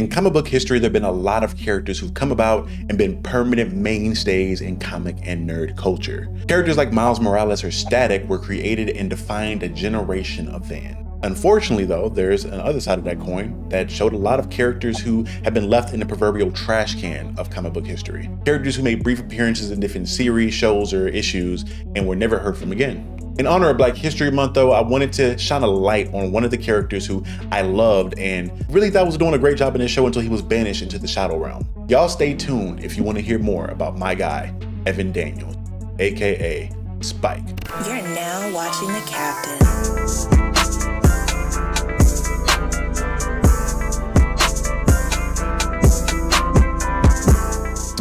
In comic book history, there have been a lot of characters who've come about and been permanent mainstays in comic and nerd culture. Characters like Miles Morales or Static were created and defined a generation of fans. Unfortunately though, there's an other side of that coin that showed a lot of characters who have been left in the proverbial trash can of comic book history. Characters who made brief appearances in different series, shows, or issues and were never heard from again. In honor of Black History Month though, I wanted to shine a light on one of the characters who I loved and really thought was doing a great job in this show until he was banished into the Shadow Realm. Y'all stay tuned if you want to hear more about my guy, Evan Daniels, aka Spyke. You're now watching The Captain.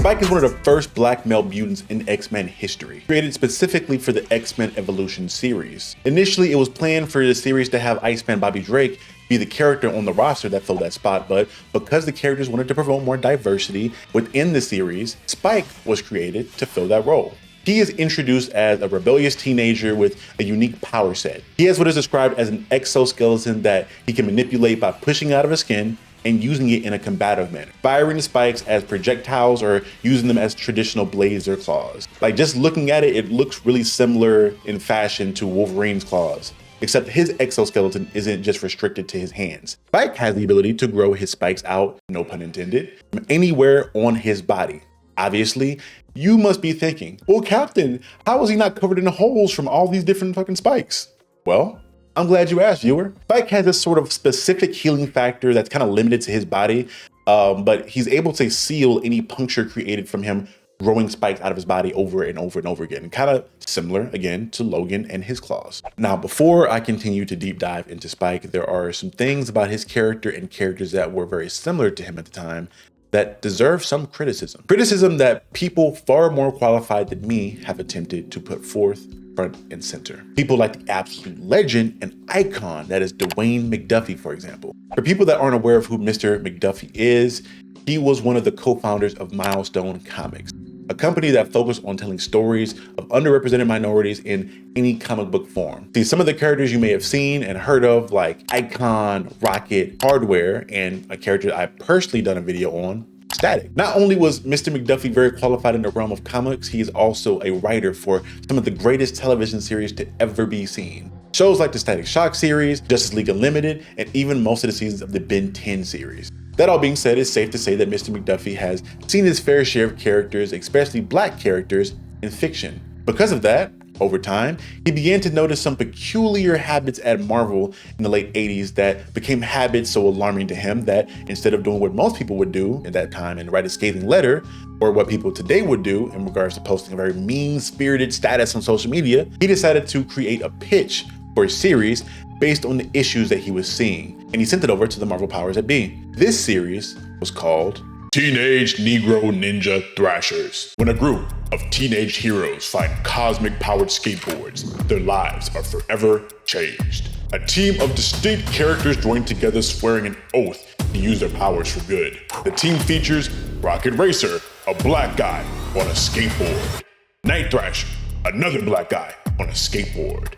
Spyke is one of the first black male mutants in X-Men history, created specifically for the XMenEvolution series. Initially, it was planned for the series to have Iceman Bobby Drake be the character on the roster that filled that spot, but because the characters wanted to promote more diversity within the series, Spyke was created to fill that role. He is introduced as a rebellious teenager with a unique power set. He has what is described as an exoskeleton that he can manipulate by pushing out of his skin and using it in a combative manner, firing the spikes as projectiles or using them as traditional blades or claws. Like just looking at it, it looks really similar in fashion to Wolverine's claws, except his exoskeleton isn't just restricted to his hands. Spyke has the ability to grow his spikes out, no pun intended, from anywhere on his body. Obviously, you must be thinking, well, Captain, how is he not covered in holes from all these different fucking spikes? Well, I'm glad you asked, viewer. Spyke has this sort of specific healing factor that's kind of limited to his body, but he's able to seal any puncture created from him growing spikes out of his body over and over and over again. Kind of similar, again, to Logan and his claws. Now, before I continue to deep dive into Spyke, there are some things about his character and characters that were very similar to him at the time that deserve some criticism. Criticism that people far more qualified than me have attempted to put forth front and center. People like the absolute legend and icon that is Dwayne McDuffie, for example. For people that aren't aware of who Mr. McDuffie is, he was one of the co-founders of Milestone Comics, a company that focused on telling stories of underrepresented minorities in any comic book form. See, some of the characters you may have seen and heard of, like Icon, Rocket, Hardware, and a character I've personally done a video on, Static. Not only was Mr. McDuffie very qualified in the realm of comics, he is also a writer for some of the greatest television series to ever be seen. Shows like the Static Shock series, Justice League Unlimited, and even most of the seasons of the Ben 10 series. That all being said, it's safe to say that Mr. McDuffie has seen his fair share of characters, especially black characters, in fiction. Because of that, over time, he began to notice some peculiar habits at Marvel in the late 80s that became habits so alarming to him that instead of doing what most people would do at that time and write a scathing letter, or what people today would do in regards to posting a very mean-spirited status on social media, he decided to create a pitch for a series based on the issues that he was seeing, and he sent it over to the Marvel powers that be. This series was called Teenage Negro Ninja Thrashers. When a group of teenage heroes find cosmic-powered skateboards, their lives are forever changed. A team of distinct characters join together, swearing an oath to use their powers for good. The team features Rocket Racer, a black guy on a skateboard. Night Thrasher, another black guy on a skateboard.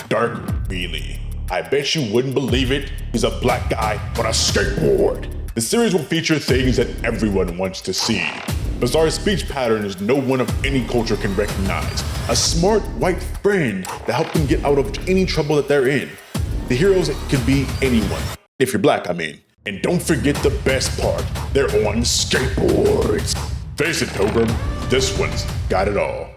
Dark Wheelie, I bet you wouldn't believe it, he's a black guy on a skateboard. The series will feature things that everyone wants to see. Bizarre speech patterns no one of any culture can recognize. A smart white friend that helps them get out of any trouble that they're in. The heroes could be anyone. If you're black, I mean. And don't forget the best part, they're on skateboards. Face it, Pilgrim, this one's got it all.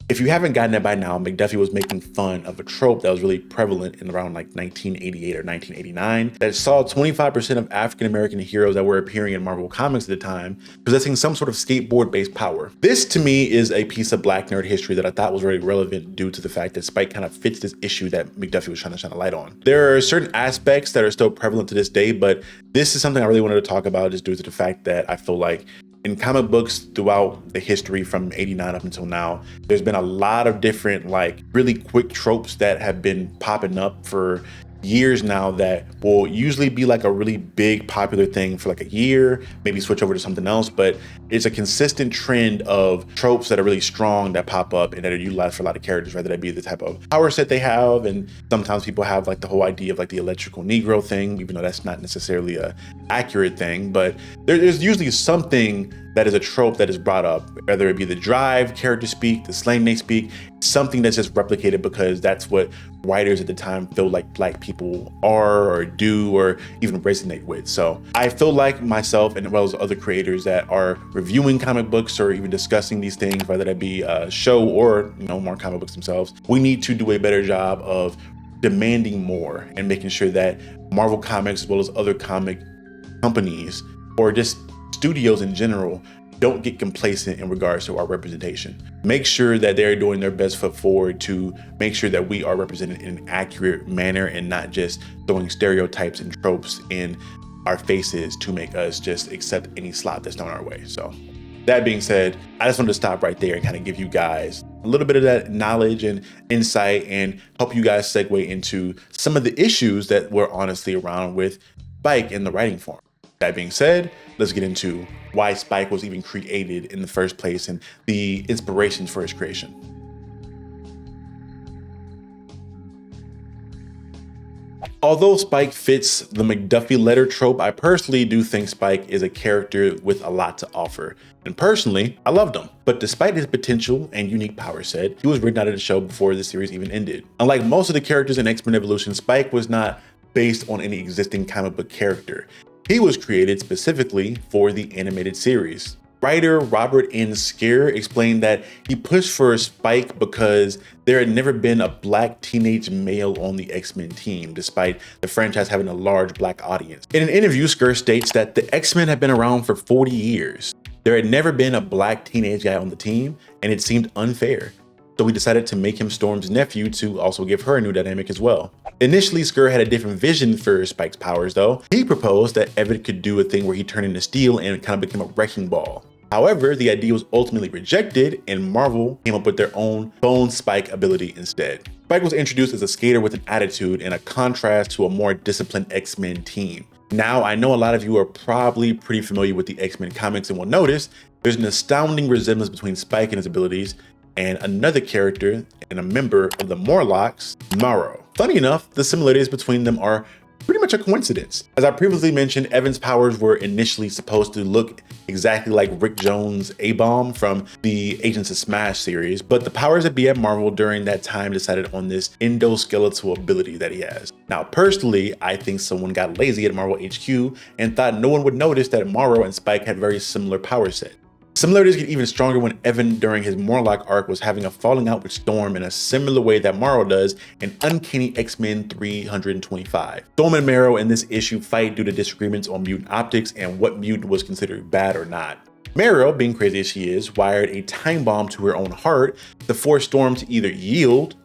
If you haven't gotten it by now, McDuffie was making fun of a trope that was really prevalent in around like 1988 or 1989 that saw 25% of African-American heroes that were appearing in Marvel Comics at the time possessing some sort of skateboard-based power. This to me is a piece of black nerd history that I thought was very relevant due to the fact that Spyke kind of fits this issue that McDuffie was trying to shine a light on. There are certain aspects that are still prevalent to this day, but this is something I really wanted to talk about just due to the fact that I feel like in comic books throughout the history from 89 up until now, there's been a lot of different like really quick tropes that have been popping up for years now that will usually be like a really big popular thing for like a year, maybe switch over to something else, but it's a consistent trend of tropes that are really strong that pop up and that are utilized for a lot of characters, whether that be the type of power set they have. And sometimes people have like the whole idea of like the electrical Negro thing, even though that's not necessarily a accurate thing, but there's usually something that is a trope that is brought up, whether it be the drive character speak, the slang they speak, something that's just replicated because that's what writers at the time feel like Black people are or do or even resonate with. So I feel like myself and as well as other creators that are reviewing comic books or even discussing these things, whether that be a show or more comic books themselves, we need to do a better job of demanding more and making sure that Marvel Comics as well as other comic companies or just studios in general don't get complacent in regards to our representation. Make sure that they're doing their best foot forward to make sure that we are represented in an accurate manner and not just throwing stereotypes and tropes in our faces to make us just accept any slop that's thrown our way. So that being said, I just wanted to stop right there and kind of give you guys a little bit of that knowledge and insight and help you guys segue into some of the issues that were honestly around with Spyke in the writing form. That being said, let's get into why Spyke was even created in the first place and the inspirations for his creation. Although Spyke fits the McDuffie letter trope, I personally do think Spyke is a character with a lot to offer. And personally, I loved him. But despite his potential and unique power set, he was written out of the show before the series even ended. Unlike most of the characters in XMenEvolution, Spyke was not based on any existing comic book character. He was created specifically for the animated series. Writer Robert N. Skier explained that he pushed for Spyke because there had never been a Black teenage male on the X-Men team, despite the franchise having a large Black audience. In an interview, Skier states that the X-Men had been around for 40 years. There had never been a Black teenage guy on the team, and it seemed unfair. So we decided to make him Storm's nephew to also give her a new dynamic as well. Initially, Skier had a different vision for Spike's powers though. He proposed that Evan could do a thing where he turned into steel and kind of became a wrecking ball. However, the idea was ultimately rejected and Marvel came up with their own Bone Spyke ability instead. Spyke was introduced as a skater with an attitude in a contrast to a more disciplined X-Men team. Now, I know a lot of you are probably pretty familiar with the X-Men comics and will notice there's an astounding resemblance between Spyke and his abilities and another character and a member of the Morlocks, Morrow. Funny enough, the similarities between them are pretty much a coincidence. As I previously mentioned, Evan's powers were initially supposed to look exactly like Rick Jones' A-Bomb from the Agents of Smash series, but the powers that be at Marvel during that time decided on this endoskeletal ability that he has. Now, personally, I think someone got lazy at Marvel HQ and thought no one would notice that Morrow and Spyke had very similar power sets. Similarities get even stronger when Evan, during his Morlock arc, was having a falling out with Storm in a similar way that Morrow does in Uncanny X-Men 325. Storm and Morrow in this issue fight due to disagreements on mutant optics and what mutant was considered bad or not. Morrow, being crazy as she is, wired a time bomb to her own heart to force Storm to either yield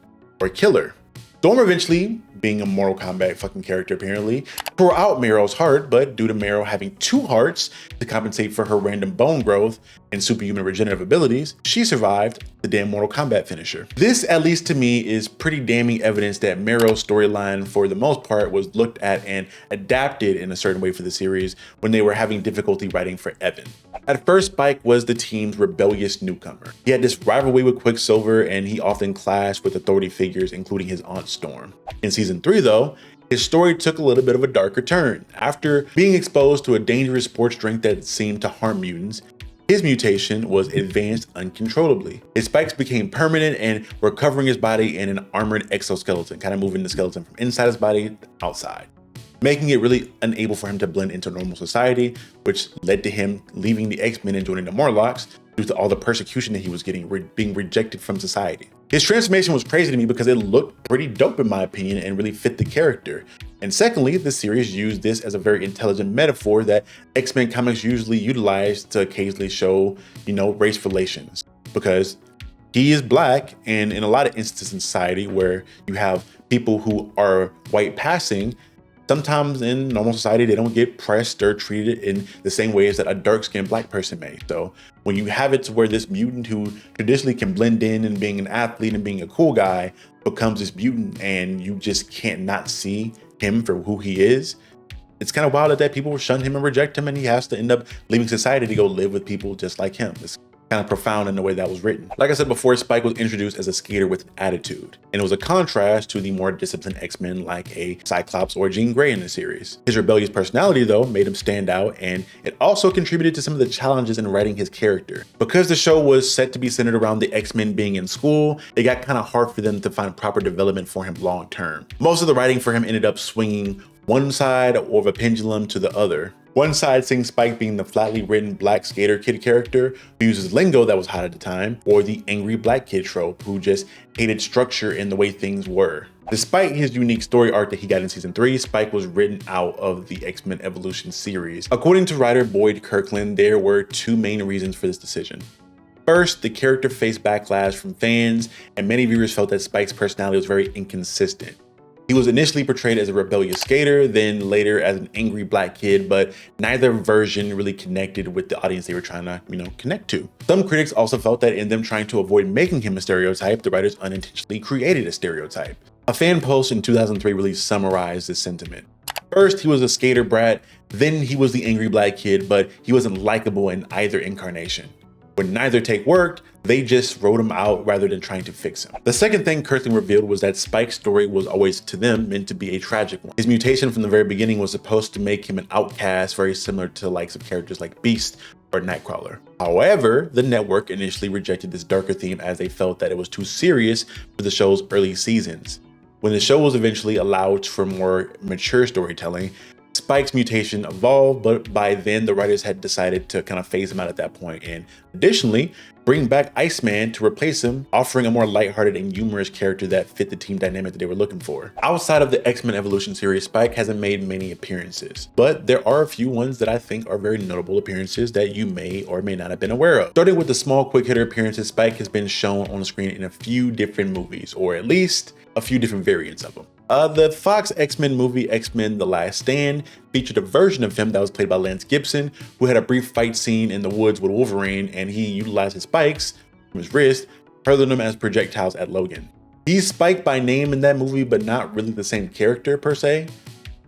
or kill her. Storm eventually, being a Mortal Kombat fucking character apparently, tore out Morrow's heart, but due to Morrow having two hearts to compensate for her random bone growth and superhuman regenerative abilities, she survived the damn Mortal Kombat finisher. This, at least to me, is pretty damning evidence that Morrow's storyline, for the most part, was looked at and adapted in a certain way for the series when they were having difficulty writing for Evan. At first, Spyke was the team's rebellious newcomer. He had this rivalry with Quicksilver, and he often clashed with authority figures, including his Aunt Storm. In season 3, though, his story took a little bit of a darker turn. After being exposed to a dangerous sports drink that seemed to harm mutants, his mutation was advanced uncontrollably. His spikes became permanent and were covering his body in an armored exoskeleton, kind of moving the skeleton from inside his body to outside, making it really unable for him to blend into normal society, which led to him leaving the X-Men and joining the Morlocks due to all the persecution that he was getting, being rejected from society. His transformation was crazy to me because it looked pretty dope in my opinion and really fit the character. And secondly, the series used this as a very intelligent metaphor that X-Men comics usually utilize to occasionally show, race relations, because he is Black, and in a lot of instances in society where you have people who are white passing, sometimes in normal society, they don't get pressed or treated in the same way as that a dark-skinned black person may. So when you have it to where this mutant who traditionally can blend in and being an athlete and being a cool guy becomes this mutant and you just can't not see him for who he is, it's kind of wild that people will shun him and reject him, and he has to end up leaving society to go live with people just like him. It's kind of profound in the way that was written. Like I said before, Spyke was introduced as a skater with an attitude, and it was a contrast to the more disciplined X-Men like a Cyclops or Jean Grey in the series. His rebellious personality, though, made him stand out, and it also contributed to some of the challenges in writing his character. Because the show was set to be centered around the X-Men being in school, it got kind of hard for them to find proper development for him long term. Most of the writing for him ended up swinging one side of a pendulum to the other. One side seeing Spyke being the flatly written black skater kid character who uses lingo that was hot at the time, or the angry black kid trope who just hated structure in the way things were. Despite his unique story arc that he got in season 3, Spyke was written out of the XMenEvolution series. According to writer Boyd Kirkland, there were two main reasons for this decision. First, the character faced backlash from fans, and many viewers felt that Spyke's personality was very inconsistent. He was initially portrayed as a rebellious skater, then later as an angry black kid, but neither version really connected with the audience they were trying to, connect to. Some critics also felt that in them trying to avoid making him a stereotype, the writers unintentionally created a stereotype. A fan post in 2003 really summarized this sentiment. First, he was a skater brat, then he was the angry black kid, but he wasn't likable in either incarnation. When neither take worked, they just wrote him out rather than trying to fix him. The second thing Kirkland revealed was that Spike's story was always, to them, meant to be a tragic one. His mutation from the very beginning was supposed to make him an outcast, very similar to the likes of characters like Beast or Nightcrawler. However, the network initially rejected this darker theme as they felt that it was too serious for the show's early seasons. When the show was eventually allowed for more mature storytelling, Spike's mutation evolved, but by then the writers had decided to kind of phase him out at that point, and additionally bring back Iceman to replace him, offering a more lighthearted and humorous character that fit the team dynamic that they were looking for. Outside of the XMenEvolution series, Spyke hasn't made many appearances, but there are a few ones that I think are very notable appearances that you may or may not have been aware of. Starting with the small quick hitter appearances, Spyke has been shown on the screen in a few different movies, or at least a few different variants of them. The Fox X-Men movie X-Men The Last Stand featured a version of him that was played by Lance Gibson, who had a brief fight scene in the woods with Wolverine, and he utilized his spikes from his wrist, hurling them as projectiles at Logan. He's Spyke by name in that movie, but not really the same character per se.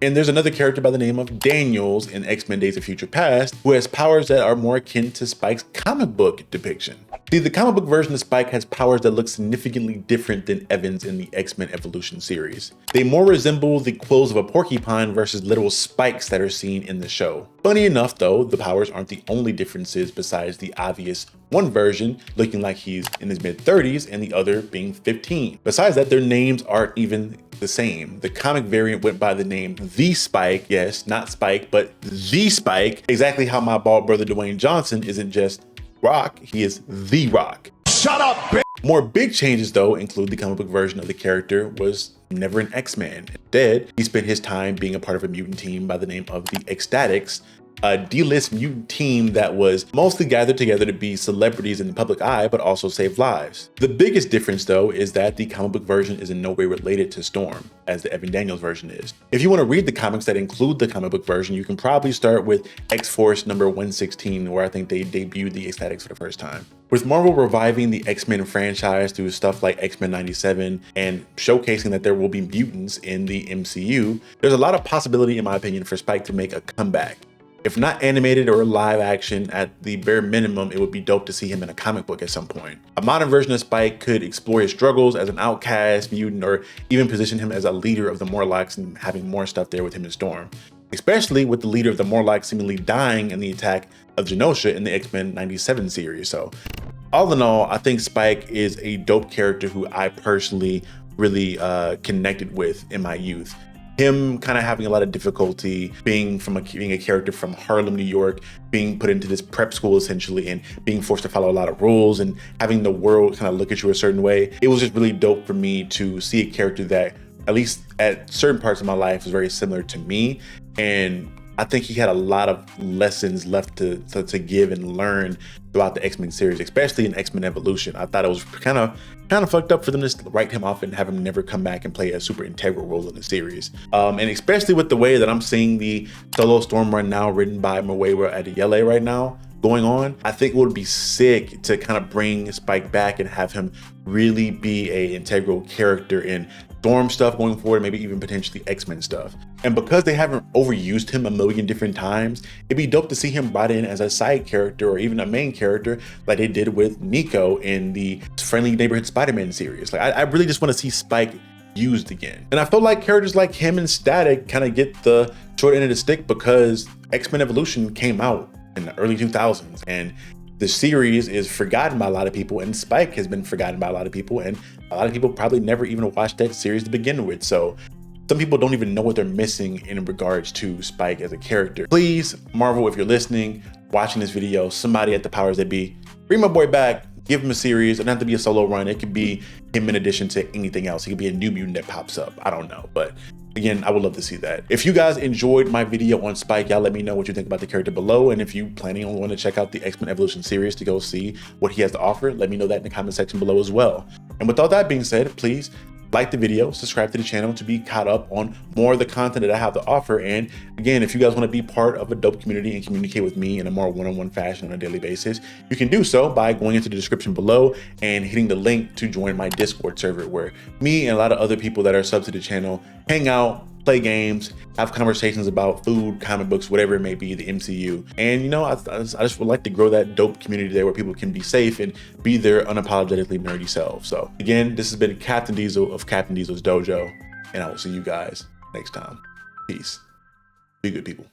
And there's another character by the name of Daniels in X-Men Days of Future Past, who has powers that are more akin to Spike's comic book depiction. See, the comic book version of Spyke has powers that look significantly different than Evan's in the XMenEvolution series. They more resemble the quills of a porcupine versus literal spikes that are seen in the show. Funny enough though, the powers aren't the only differences besides the obvious one version looking like he's in his mid-30s and the other being 15. Besides that, their names aren't even the same. The comic variant went by the name The Spyke, yes, not Spike, but The Spyke, exactly how my bald brother Dwayne Johnson isn't just Rock, he is The Rock. Shut up, bitch! More big changes though include the comic book version of the character was never an X-Man. Instead, he spent his time being a part of a mutant team by the name of the Ecstatics, a D-list mutant team that was mostly gathered together to be celebrities in the public eye, but also save lives. The biggest difference though is that the comic book version is in no way related to Storm, as the Evan Daniels version is. If you want to read the comics that include the comic book version, you can probably start with X-Force number 116, where I think they debuted the Ecstatics for the first time. With Marvel reviving the X-Men franchise through stuff like X-Men 97 and showcasing that there will be mutants in the MCU, there's a lot of possibility, in my opinion, for Spyke to make a comeback. If not animated or live action, at the bare minimum, it would be dope to see him in a comic book at some point. A modern version of Spyke could explore his struggles as an outcast mutant, or even position him as a leader of the Morlocks and having more stuff there with him and Storm. Especially with the leader of the Morlocks seemingly dying in the attack of Genosha in the X-Men 97 series. So all in all, I think Spyke is a dope character who I personally really connected with in my youth. Him kind of having a lot of difficulty being a character from Harlem, New York, being put into this prep school essentially and being forced to follow a lot of rules and having the world kind of look at you a certain way. It was just really dope for me to see a character that, at least at certain parts of my life, was very similar to me and I think he had a lot of lessons left to give and learn throughout the X-Men series, especially in X-Men Evolution. I thought it was kind of fucked up for them to write him off and have him never come back and play a super integral role in the series. And especially with the way that I'm seeing the solo Storm run now, written by Muewa Adeyele right now, going on, I think it would be sick to kind of bring Spyke back and have him really be a integral character in Storm stuff going forward, maybe even potentially X-Men stuff. And because they haven't overused him a million different times, it'd be dope to see him brought in as a side character or even a main character like they did with Nico in the Friendly Neighborhood Spider-Man series. Like, I really just want to see Spyke used again. And I feel like characters like him and Static kind of get the short end of the stick because X-Men Evolution came out in the early 2000s, and the series is forgotten by a lot of people, and Spyke has been forgotten by a lot of people, and a lot of people probably never even watched that series to begin with. So some people don't even know what they're missing in regards to Spyke as a character. Please, Marvel, if you're listening, watching this video, somebody at the powers that be, bring my boy back, give him a series. It doesn't have to be a solo run. It could be him in addition to anything else. It could be a new mutant that pops up. I don't know, but again, I would love to see that. If you guys enjoyed my video on Spyke, y'all let me know what you think about the character below. And if you planning on wanting to check out the X-Men Evolution series to go see what he has to offer, let me know that in the comment section below as well. And with all that being said, please like the video, subscribe to the channel to be caught up on more of the content that I have to offer. And again, if you guys want to be part of a dope community and communicate with me in a more one-on-one fashion on a daily basis, you can do so by going into the description below and hitting the link to join my Discord server, where me and a lot of other people that are subs to the channel hang out, play games, have conversations about food, comic books, whatever it may be, the MCU. And you know, I just would like to grow that dope community there where people can be safe and be their unapologetically nerdy selves. So again, this has been Captain Diesel of Captain Diesel's Dojo, and I will see you guys next time. Peace. Be good, people.